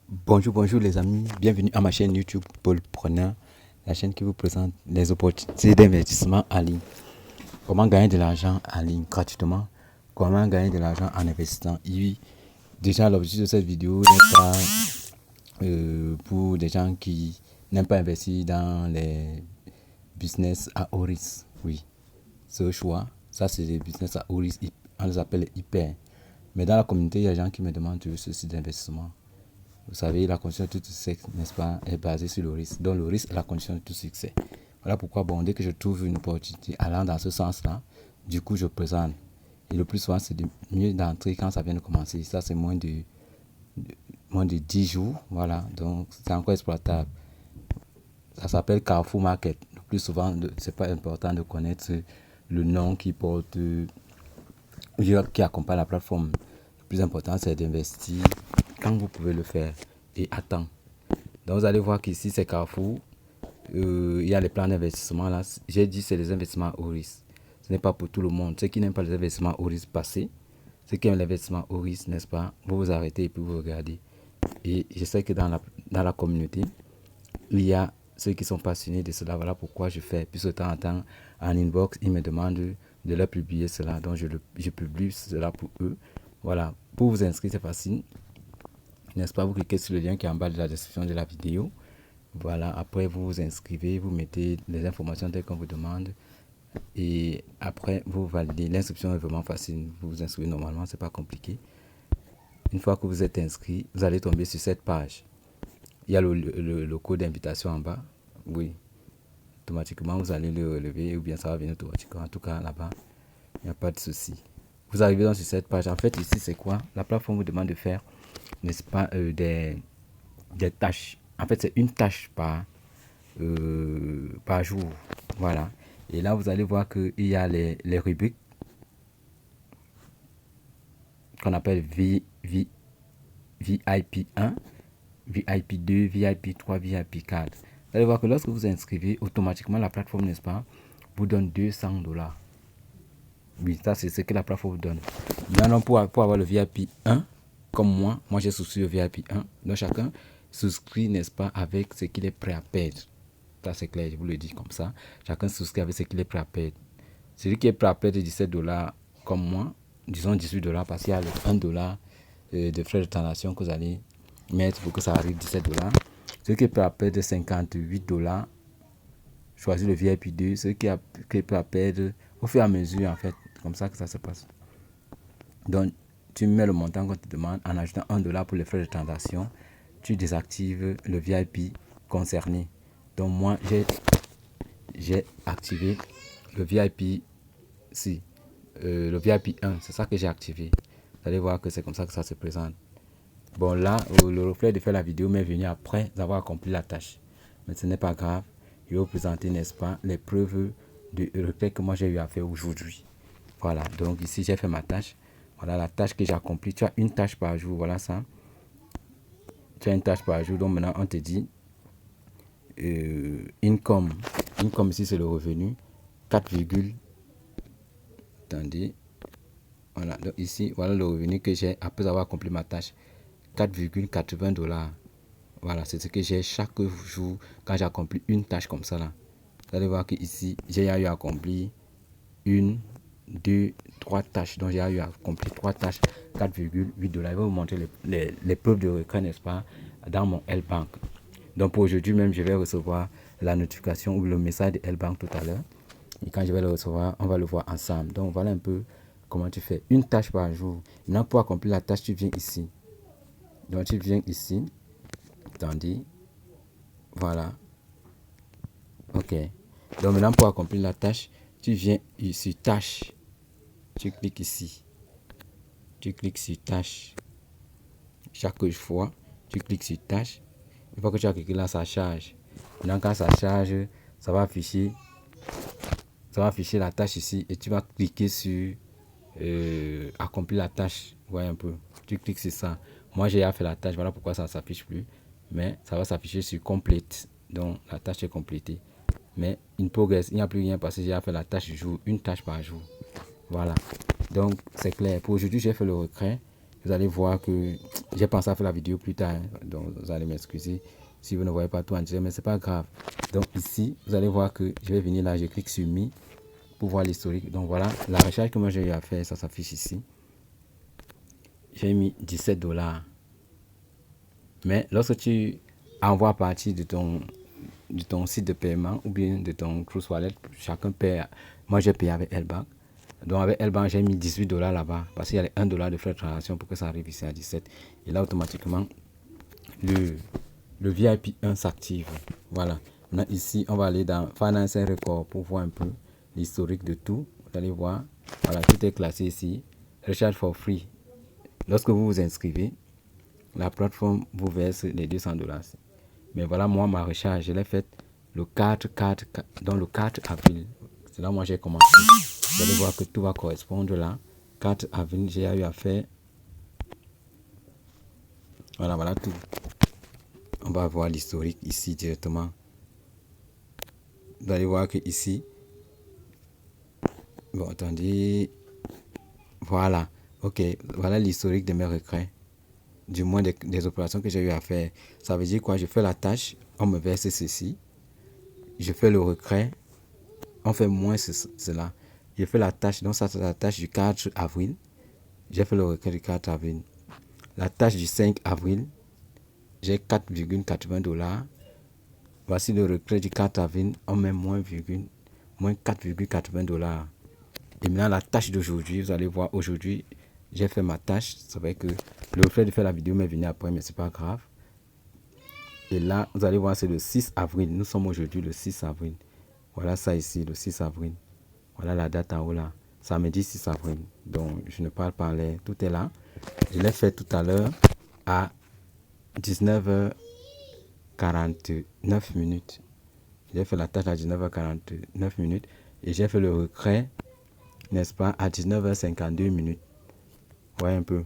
Bonjour les amis, bienvenue à ma chaîne YouTube Paul Preneur, la chaîne qui vous présente les opportunités d'investissement en ligne. Comment gagner de l'argent en ligne gratuitement, comment gagner de l'argent en investissant. Oui, déjà l'objectif de cette vidéo n'est pas pour des gens qui n'aiment pas investir dans les business à haut risque. Oui, c'est au choix, ça c'est des business à haut risque, on les appelle les hyper. Mais dans la communauté, il y a des gens qui me demandent ce site d'investissement. Vous savez, la condition de tout succès, n'est-ce pas, est basée sur le risque. Donc, le risque est la condition de tout succès. Voilà pourquoi, bon, dès que je trouve une opportunité allant dans ce sens-là, du coup, je présente. Et le plus souvent, c'est mieux d'entrer quand ça vient de commencer. Ça, c'est moins de 10 jours. Voilà, donc c'est encore exploitable. Ça s'appelle Carrefour Market. Le plus souvent, c'est pas important de connaître le nom qui porte, qui accompagne la plateforme. Le plus important, c'est d'investir quand vous pouvez le faire et à temps. Donc vous allez voir qu'ici c'est Carrefour. Il y a les plans d'investissement là. J'ai dit c'est les investissements au risque. Ce n'est pas pour tout le monde. Ceux qui n'aiment pas les investissements au risque passés, ceux qui aiment l'investissement au risque, n'est-ce pas, vous vous arrêtez et puis vous regardez. Et je sais que dans la communauté, il y a ceux qui sont passionnés de cela. Voilà pourquoi je fais. Puis de temps en temps, en inbox, ils me demandent de leur publier cela. Donc je publie cela pour eux. Voilà. Pour vous inscrire, c'est facile. N'est-ce pas, vous cliquez sur le lien qui est en bas de la description de la vidéo. Voilà, après vous vous inscrivez, vous mettez les informations telles qu'on vous demande et après vous validez. L'inscription est vraiment facile, vous vous inscrivez normalement, c'est pas compliqué. Une fois que vous êtes inscrit, vous allez tomber sur cette page. Il y a le code d'invitation en bas. Oui, automatiquement vous allez le relever ou bien ça va venir automatiquement. En tout cas là-bas, il n'y a pas de souci. Vous arrivez donc sur cette page. En fait ici c'est quoi? La plateforme vous demande de faire, n'est-ce pas, des tâches. En fait, c'est une tâche par jour. Voilà. Et là, vous allez voir qu'il y a les rubriques qu'on appelle VIP 1, VIP 2, VIP 3, VIP 4. Vous allez voir que lorsque vous inscrivez, automatiquement, la plateforme, n'est-ce pas, vous donne $200. Oui, ça, c'est ce que la plateforme vous donne. Maintenant, pour avoir le VIP 1, comme moi j'ai souscrit au VIP 1. Donc, chacun souscrit, n'est-ce pas, avec ce qu'il est prêt à perdre. Ça, c'est clair, je vous le dis comme ça. Chacun souscrit avec ce qu'il est prêt à perdre. Celui qui est prêt à perdre $17 comme moi, disons $18 parce qu'il y a le $1 de frais de transaction que vous allez mettre pour que ça arrive $17. Celui qui est prêt à perdre $58, choisis le VIP 2. Celui qui est prêt à perdre au fur et à mesure, en fait, comme ça que ça se passe. Donc, tu mets le montant qu'on te demande en ajoutant $1 pour les frais de transaction. Tu désactives le VIP concerné. Donc, moi, j'ai activé le VIP, le VIP 1. C'est ça que j'ai activé. Vous allez voir que c'est comme ça que ça se présente. Bon, là, le reflet de faire la vidéo m'est venu après avoir accompli la tâche. Mais ce n'est pas grave. Je vais vous présenter, n'est-ce pas, les preuves de reflet que moi j'ai eu à faire aujourd'hui. Voilà, donc ici j'ai fait ma tâche. Voilà la tâche que j'ai accomplie. Tu as une tâche par jour, voilà ça. Tu as une tâche par jour, donc maintenant on te dit income. Income ici c'est le revenu. 4, attendez. Voilà, donc ici voilà le revenu que j'ai après avoir accompli ma tâche. $4,80. Voilà, c'est ce que j'ai chaque jour quand j'ai accompli une tâche comme ça là. Vous allez voir que ici j'ai eu à accomplir 1, 2, 3 tâches. Donc j'ai eu à accomplir 3 tâches, $4,8. Je vais vous montrer les preuves de recret, n'est-ce pas, dans mon L-Bank. Donc pour aujourd'hui même, je vais recevoir la notification ou le message de L-Bank tout à l'heure. Et quand je vais le recevoir, on va le voir ensemble. Donc voilà un peu comment tu fais une tâche par jour. Maintenant pour accomplir la tâche, tu viens ici. Donc tu viens ici. Attendez. Voilà. Ok. Donc maintenant pour accomplir la tâche, tu viens ici, tâche. Tu cliques ici. Tu cliques sur tâche. Chaque fois, tu cliques sur tâche. Une fois que tu as cliqué là, ça charge. Maintenant quand ça charge, ça va afficher la tâche ici et tu vas cliquer sur accomplir la tâche. Voyez un peu. Tu cliques sur ça. Moi j'ai fait la tâche, voilà pourquoi ça ne s'affiche plus. Mais ça va s'afficher sur complete. Donc la tâche est complétée. Mais in progress, il n'y a plus rien parce que j'ai fait la tâche du jour, une tâche par jour. Voilà. Donc c'est clair. Pour aujourd'hui, j'ai fait le recret. vous allez voir que j'ai pensé à faire la vidéo plus tard, donc vous allez m'excuser si vous ne voyez pas tout en direct, mais c'est pas grave. Donc ici, vous allez voir que je vais venir là, je clique sur Mi pour voir l'historique. Donc voilà, la recherche que moi j'ai eu à faire, ça s'affiche ici. J'ai mis 17 $. Mais lorsque tu envoies à partir de ton site de paiement ou bien de ton Cruise Wallet, chacun paie. Moi j'ai payé avec Elbank. Donc avec Elbank, j'ai mis 18 $ là-bas parce qu'il y a les 1 $ de frais de transaction pour que ça arrive ici à 17. Et là, automatiquement, le VIP 1 s'active. Voilà. Maintenant, ici, on va aller dans Finance Record pour voir un peu l'historique de tout. Vous allez voir. Voilà, tout est classé ici. Recharge for free. Lorsque vous vous inscrivez, la plateforme vous verse les 200 $. Mais voilà, moi, ma recharge, je l'ai faite le 4 avril. C'est là où moi j'ai commencé. Vous allez voir que tout va correspondre là. 4 avril, j'ai eu à faire. Voilà tout. On va voir l'historique ici directement. Vous allez voir que ici, bon, attendez, voilà, ok, voilà l'historique de mes retraits, du moins des opérations que j'ai eu à faire. Ça veut dire quoi? Je fais la tâche, on me verse ceci, je fais le retrait, on fait moins cela. Je fais la tâche, donc ça c'est la tâche du 4 avril, j'ai fait le retrait du 4 avril. La tâche du 5 avril, j'ai 4,80 $. Voici le retrait du 4 avril, on met moins 4,80 $. Et maintenant la tâche d'aujourd'hui, vous allez voir aujourd'hui, j'ai fait ma tâche. C'est vrai que le fait de faire la vidéo m'est venu après, mais c'est pas grave. Et là, vous allez voir, c'est le 6 avril. Nous sommes aujourd'hui le 6 avril. Voilà ça ici, le 6 avril. Voilà la date en haut là. Samedi 6 avril. Donc, je ne parle pas en l'air. Tout est là. Je l'ai fait tout à l'heure à 19h49 minutes. J'ai fait la tâche à 19h49 minutes. Et j'ai fait le retrait, n'est-ce pas, à 19h52 minutes. Voyez un peu.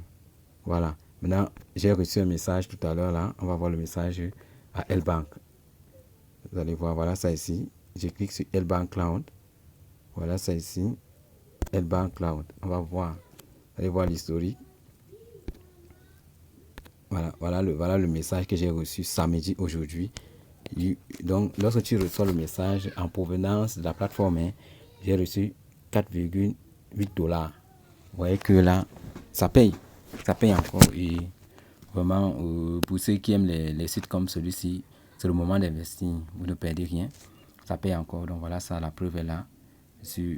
Voilà. Maintenant, j'ai reçu un message tout à l'heure là. On va voir le message à Elbank. Vous allez voir, voilà ça ici. Je clique sur Elbank Cloud. Voilà ça ici. Elbank Cloud. On va voir. Vous allez voir l'historique. Voilà le message que j'ai reçu samedi aujourd'hui. Donc, lorsque tu reçois le message en provenance de la plateforme, hein, j'ai reçu 4,8 $. Vous voyez que là, ça paye. Ça paye encore. Et vraiment, pour ceux qui aiment les sites comme celui-ci, c'est le moment d'investir. Vous ne perdez rien. Ça paye encore. Donc voilà, ça, la preuve est là. Sur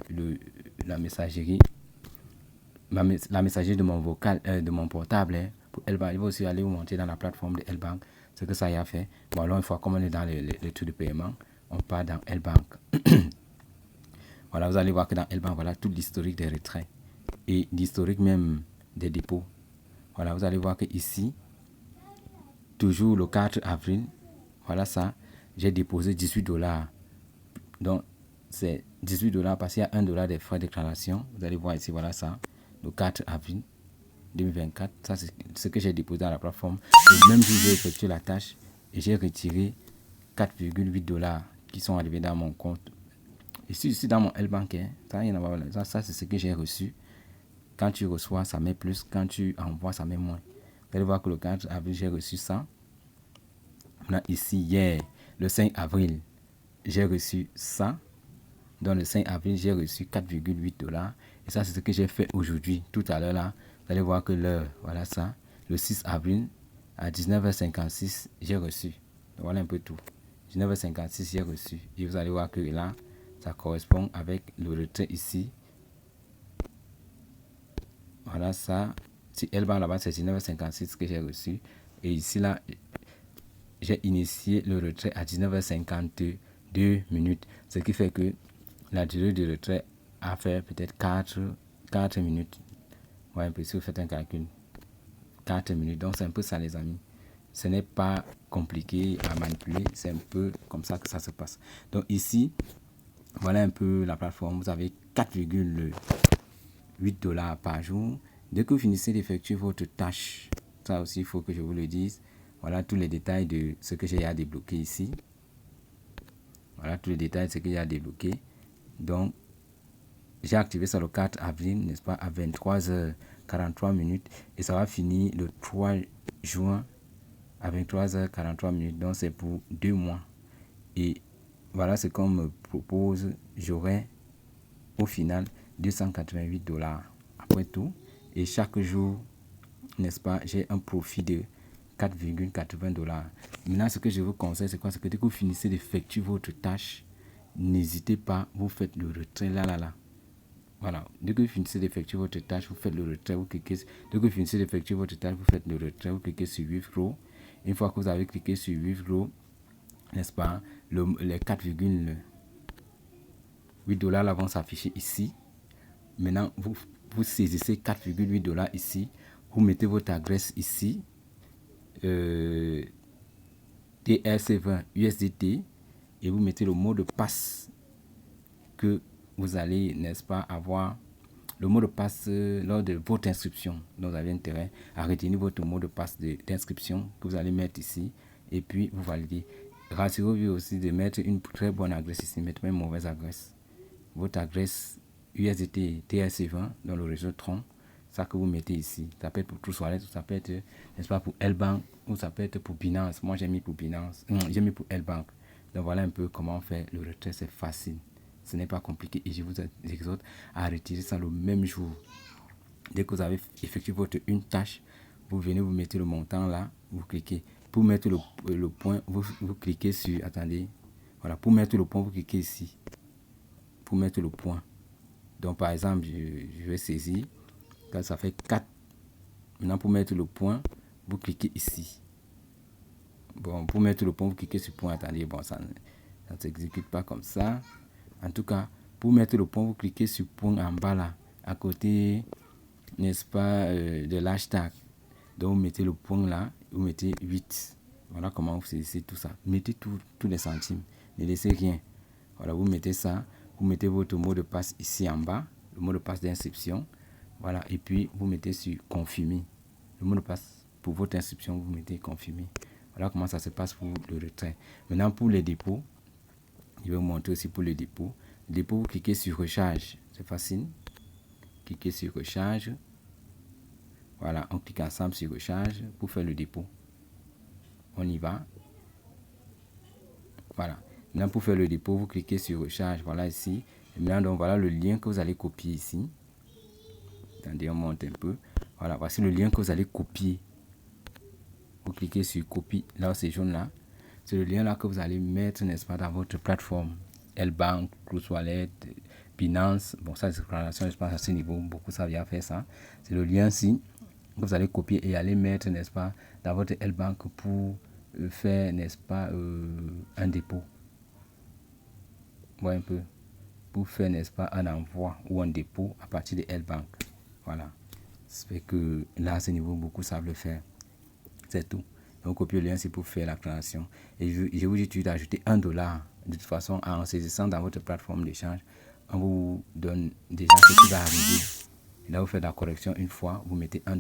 la messagerie. La messagerie de mon vocal, de mon portable. Hein, pour Elbank. Il va aussi aller vous monter dans la plateforme de Elbank. Ce que ça y a fait. Bon, alors, une fois comme on est dans les trucs de paiement, on part dans Elbank. Voilà, vous allez voir que dans Elbank, voilà tout l'historique des retraits. Et l'historique même des dépôts. Voilà, vous allez voir que ici, toujours le 4 avril, voilà ça, j'ai déposé 18 $. Donc, c'est 18 $ parce qu'il y a 1 $ des frais de déclaration. Vous allez voir ici, voilà ça, le 4 avril 2024. Ça, c'est ce que j'ai déposé dans la plateforme. Le même jour, j'ai effectué la tâche et j'ai retiré 4,8 $ qui sont arrivés dans mon compte. Ici, dans mon Elbank, ça c'est ce que j'ai reçu. Quand tu reçois, ça met plus. Quand tu envoies, ça met moins. Vous allez voir que le 4 avril, j'ai reçu ça. Maintenant, ici, hier, le 5 avril, j'ai reçu ça. Donc, le 5 avril, j'ai reçu 4,8 $. Et ça, c'est ce que j'ai fait aujourd'hui, tout à l'heure là. Vous allez voir que l'heure, voilà ça. Le 6 avril, à 19h56, j'ai reçu. Donc, voilà un peu tout. 19h56, j'ai reçu. Et vous allez voir que là, ça correspond avec le retrait ici. Voilà ça. Si Elbank là-bas, c'est 19h56 que j'ai reçu. Et ici, là, j'ai initié le retrait à 19h52 minutes. Ce qui fait que la durée de retrait a fait peut-être 4 minutes. Ouais, un peu si vous faites un calcul. 4 minutes. Donc, c'est un peu ça, les amis. Ce n'est pas compliqué à manipuler. C'est un peu comme ça que ça se passe. Donc, ici, voilà un peu la plateforme. Vous avez 4,8 $ par jour. Dès que vous finissez d'effectuer votre tâche, ça aussi, il faut que je vous le dise. Voilà tous les détails de ce que j'ai à débloquer ici. Voilà tous les détails de ce que j'ai à débloquer. Donc, j'ai activé ça le 4 avril, n'est-ce pas, à 23h 43 minutes et ça va finir le 3 juin à 23h43. Donc c'est pour 2 mois. Et voilà ce qu'on me propose. J'aurai au final $288 après tout. Et chaque jour, n'est-ce pas, j'ai un profit de $4,80. Maintenant, ce que je vous conseille, c'est quoi? C'est que dès que vous finissez d'effectuer votre tâche, n'hésitez pas, vous faites le retrait là. Voilà, dès que vous finissez d'effectuer votre tâche, vous faites le retrait, vous cliquez. Dès que vous finissez d'effectuer votre tâche, vous faites le retrait, vous cliquez sur Withdraw. Une fois que vous avez cliqué sur Withdraw, n'est-ce pas, les $4,8 là vont s'afficher ici. Maintenant, vous saisissez $4,8 ici. Vous mettez votre adresse ici. TRC20 USDT. Et vous mettez le mot de passe que vous allez, n'est-ce pas, avoir. Le mot de passe lors de votre inscription. Donc, vous avez intérêt à retenir votre mot de passe d'inscription que vous allez mettre ici. Et puis, vous validez. Rassurez-vous aussi de mettre une très bonne adresse ici. Mettez pas une mauvaise adresse. Votre adresse USDT TRC20 dans le réseau Tron, ça que vous mettez ici. Ça peut être pour Trust Wallet, ça peut être, n'est-ce pas, pour L-Bank, ou ça peut être pour Binance. Moi, j'ai mis pour Binance. J'ai mis pour L-Bank. Donc, voilà un peu comment faire le retrait. C'est facile. Ce n'est pas compliqué. Et je vous exhorte à retirer ça le même jour. Dès que vous avez effectué votre une tâche, vous venez, vous mettez le montant là, vous cliquez. Pour mettre le point, vous cliquez sur, attendez, voilà, pour mettre le point, vous cliquez ici. Pour mettre le point. Donc, par exemple, je vais saisir. Quand ça fait 4. Maintenant, pour mettre le point, vous cliquez ici. Bon, pour mettre le point, vous cliquez sur point. Attendez, bon, ça ne s'exécute pas comme ça. En tout cas, pour mettre le point, vous cliquez sur point en bas là, à côté, n'est-ce pas, de l'hashtag. Donc, vous mettez le point là, vous mettez 8. Voilà comment vous saisissez tout ça. Mettez tous les centimes. Ne laissez rien. Voilà, vous mettez ça. Vous mettez votre mot de passe ici en bas, le mot de passe d'inscription. Voilà, et puis vous mettez sur confirmer. Le mot de passe pour votre inscription, vous mettez confirmer. Voilà comment ça se passe pour le retrait. Maintenant, pour les dépôts, je vais vous montrer aussi pour les dépôts. Le dépôt, vous cliquez sur recharge. C'est facile. Cliquez sur recharge. Voilà, on clique ensemble sur recharge pour faire le dépôt. On y va. Voilà. Maintenant, pour faire le dépôt, vous cliquez sur recharge. Voilà ici. Et maintenant, donc, voilà le lien que vous allez copier ici. Attendez, on monte un peu. Voilà, voici le lien que vous allez copier. Vous cliquez sur copie. Là, c'est jaune là. C'est le lien là que vous allez mettre, n'est-ce pas, dans votre plateforme. L-Bank, Trust Wallet, Binance. Bon, ça, c'est exploration, je pense à ce niveau. Beaucoup savent bien faire ça. C'est le lien-ci que vous allez copier et aller mettre, n'est-ce pas, dans votre L-Bank pour faire, n'est-ce pas, un dépôt. Voilà un peu. Pour faire, n'est-ce pas, un envoi ou un dépôt à partir de L-Bank. Voilà. Ça fait que là, à ce niveau, beaucoup savent le faire. C'est tout. Donc, copier le lien, c'est pour faire la création. Et je vous dis tout d'ajouter $1. De toute façon, en saisissant dans votre plateforme d'échange, on vous donne déjà ce qui va arriver. Et là, vous faites la correction une fois, vous mettez $1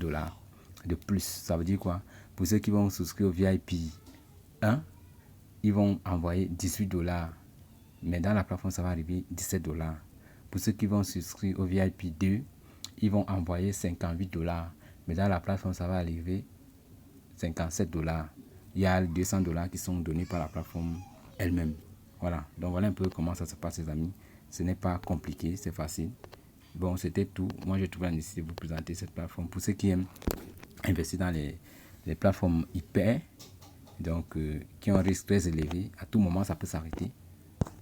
de plus. Ça veut dire quoi? Pour ceux qui vont souscrire au VIP 1, ils vont envoyer $18. Mais dans la plateforme, ça va arriver $17. Pour ceux qui vont souscrire au VIP 2, ils vont envoyer $58. Mais dans la plateforme, ça va arriver $57. Il y a $200 qui sont donnés par la plateforme elle-même. Voilà. Donc voilà un peu comment ça se passe, les amis. Ce n'est pas compliqué, c'est facile. Bon, c'était tout. Moi, j'ai trouvé la nécessité de vous présenter cette plateforme. Pour ceux qui aiment investir dans les plateformes hyper, donc qui ont un risque très élevé, à tout moment, ça peut s'arrêter.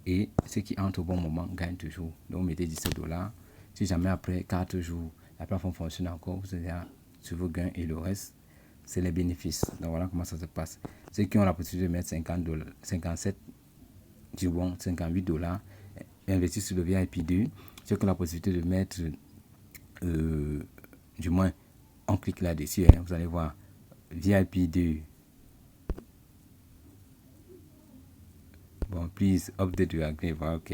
Et ceux qui entrent au bon moment gagnent toujours. Donc, vous mettez $17. Si jamais après 4 jours, la plateforme fonctionne encore, vous êtes sur vos gains et le reste, c'est les bénéfices. Donc, voilà comment ça se passe. Ceux qui ont la possibilité de mettre $50, 57, du bon, $58, investir sur le VIP 2. Ceux qui ont la possibilité de mettre, du moins, on clique là-dessus, hein, vous allez voir, VIP 2. Bon, please update your agree. Ok.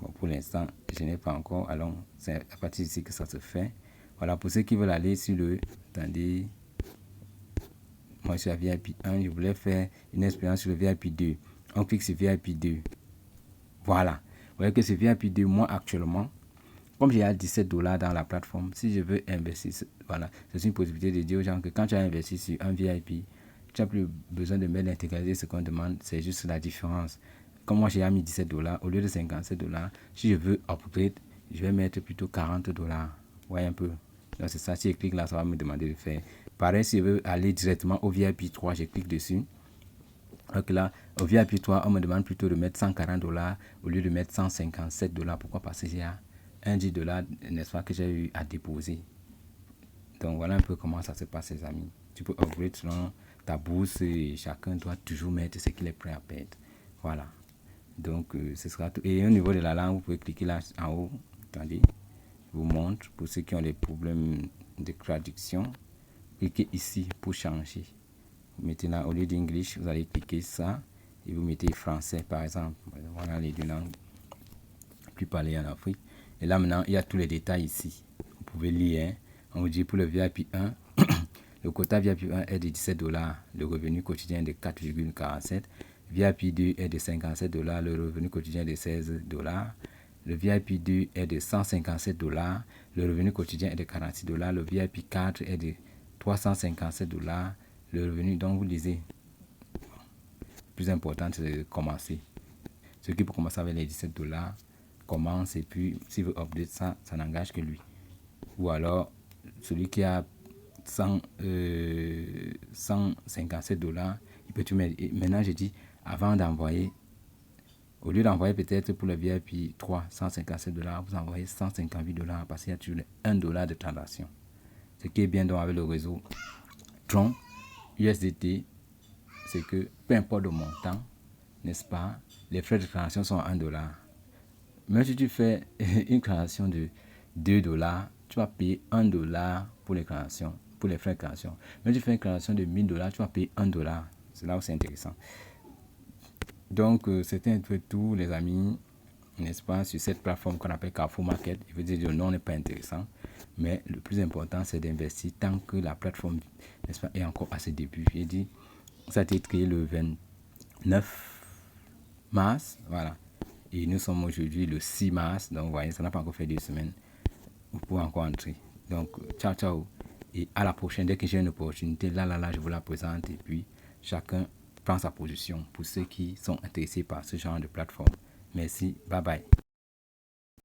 Bon, pour l'instant, je n'ai pas encore. Alors, c'est à partir d'ici que ça se fait. Voilà, pour ceux qui veulent aller sur le... Attendez. Moi, je suis à VIP 1. Je voulais faire une expérience sur le VIP 2. On clique sur VIP 2. Voilà. Vous voyez que ce VIP 2, moi, actuellement, comme j'ai $17 dans la plateforme, si je veux investir voilà, c'est une possibilité de dire aux gens que quand tu as investi sur un VIP, tu n'as plus besoin de mettre l'intégralité de ce qu'on demande, c'est juste la différence. Comme moi j'ai mis 17 $, au lieu de 57 $, si je veux upgrade, je vais mettre plutôt 40 $. Ouais, un peu. Donc c'est ça, si je clique là, ça va me demander de faire. Pareil, si je veux aller directement au VIP 3, je clique dessus. Donc là, au VIP 3, on me demande plutôt de mettre 140 $ au lieu de mettre 157 $. Pourquoi? Parce qu'il y a un 10 $, n'est-ce pas, que j'ai eu à déposer. Donc voilà un peu comment ça se passe, les amis. Tu peux upgrade selon ta bourse et chacun doit toujours mettre ce qu'il est prêt à perdre. Voilà. Donc ce sera tout. Et au niveau de la langue, vous pouvez cliquer là en haut. Attendez, je vous montre. Pour ceux qui ont des problèmes de traduction, cliquez ici pour changer. Vous mettez là, au lieu d'English, vous allez cliquer ça et vous mettez français par exemple. Voilà les deux langues plus parlées en Afrique. Et là maintenant, il y a tous les détails ici. Vous pouvez lire. Hein. On vous dit pour le VIP 1, le quota VIP 1 est de 17 $, le revenu quotidien est de 4,47 $. VIP 2 est de 57 $, le revenu quotidien est de 16 $. Le VIP 2 est de 157 $, le revenu quotidien est de 46 $. Le VIP 4 est de 357 $, le revenu, donc vous lisez. Le plus important, c'est de commencer. Ceux qui peuvent commencer avec les 17 $, commence, et puis s'il veut update ça, ça n'engage que lui. Ou alors, celui qui a 157 $, il peut tout mettre. Et maintenant, je dis, avant d'envoyer, au lieu d'envoyer peut-être pour le VIP 3, 157 $, vous envoyez 158 $, parce qu'il y a toujours 1 $ de transaction. Ce qui est bien donc avec le réseau Tron USDT, c'est que peu importe le montant, n'est-ce pas, les frais de transaction sont à 1 $. Même si tu fais une transaction de 2 $, tu vas payer 1 $ pour les créations, pour les frais de création. Même si tu fais une création de 1000 $, tu vas payer 1 $. C'est là où c'est intéressant. Donc, c'était un peu tout, les amis, n'est-ce pas, sur cette plateforme qu'on appelle Carrefour Market. Il veut dire que le nom n'est pas intéressant, mais le plus important, c'est d'investir tant que la plateforme, n'est-ce pas, est encore à ses débuts. J'ai dit, ça a été créé le 29 mars, voilà. Et nous sommes aujourd'hui le 6 mars, donc vous voyez, ça n'a pas encore fait 2 semaines. Vous pouvez encore entrer. Donc, ciao, ciao. Et à la prochaine, dès que j'ai une opportunité, là, je vous la présente. Et puis, chacun prend sa position pour ceux qui sont intéressés par ce genre de plateforme. Merci, bye bye.